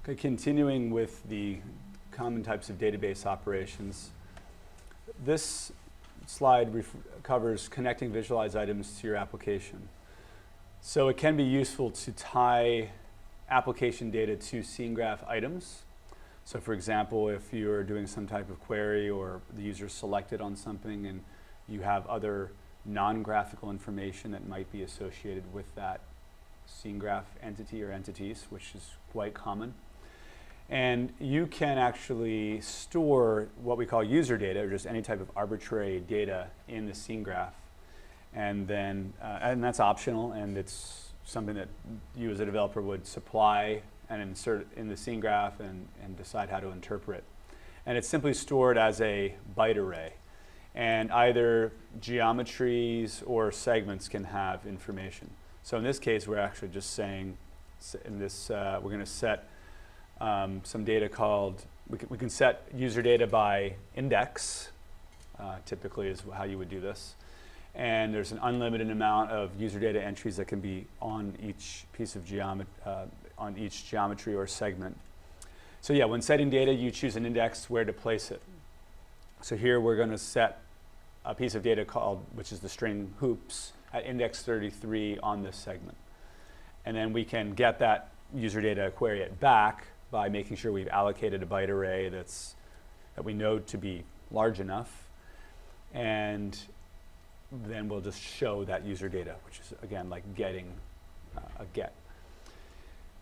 Okay, continuing with the common types of database operations. This slide covers connecting visualized items to your application. So it can be useful to tie application data to scene graph items. So for example, if you're doing some type of query or the user selected on something and you have other non-graphical information that might be associated with that scene graph entity or entities, which is quite common. And you can actually store what we call user data, or just any type of arbitrary data in the scene graph. And then, and that's optional, and it's something that you as a developer would supply and insert in the scene graph and decide how to interpret. And it's simply stored as a byte array. And either geometries or segments can have information. So in this case, we're actually just saying, in this, we're going to set some data called, we can set user data by index, typically is how you would do this. And there's an unlimited amount of user data entries that can be on each piece of on each geometry or segment. So yeah, when setting data, you choose an index where to place it. So here we're going to set a piece of data called, which is the string hoops, at index 33 on this segment. And then we can get that user data, query it back by making sure we've allocated a byte array that we know to be large enough. And then we'll just show that user data, which is, again, like getting a get.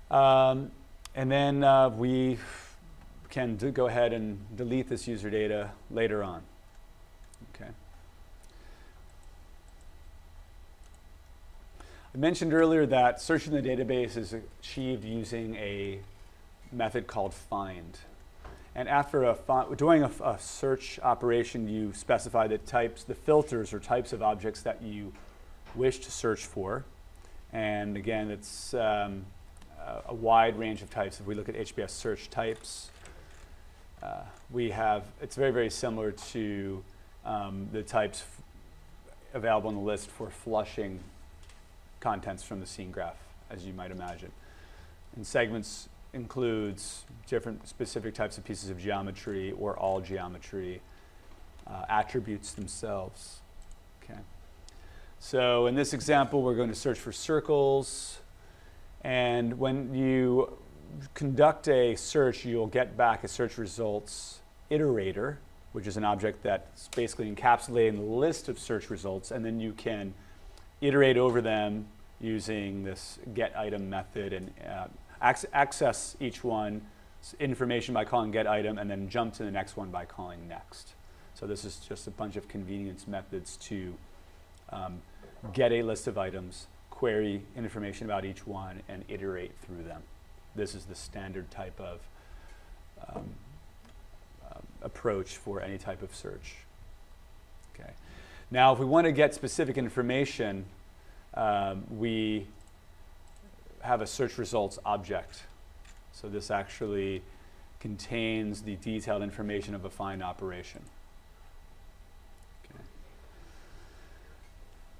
And then we can go ahead and delete this user data later on. Okay. I mentioned earlier that searching the database is achieved using a method called find. And after doing a search operation, you specify the types, the filters or types of objects that you wish to search for. And again, it's a wide range of types. If we look at HBS search types, it's very, very similar to the types available on the list for flushing contents from the scene graph, as you might imagine. And segments includes different specific types of pieces of geometry or all geometry, attributes themselves. Okay. So in this example, we're going to search for circles. And when you conduct a search, you'll get back a search results iterator, which is an object that's basically encapsulating the list of search results, and then you can iterate over them using this getItem method and access each one information by calling getItem and then jump to the next one by calling next. So this is just a bunch of convenience methods to get a list of items, query information about each one, and iterate through them. This is the standard type of approach for any type of search. Okay. Now, if we want to get specific information, we have a search results object. So this actually contains the detailed information of a find operation. Okay.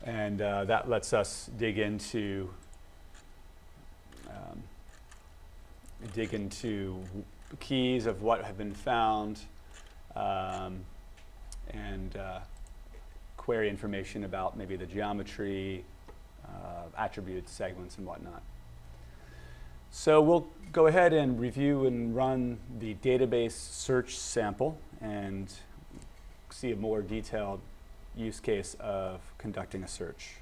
And that lets us dig into keys of what have been found and query information about maybe the geometry, attributes, segments, and whatnot. So we'll go ahead and review and run the database search sample and see a more detailed use case of conducting a search.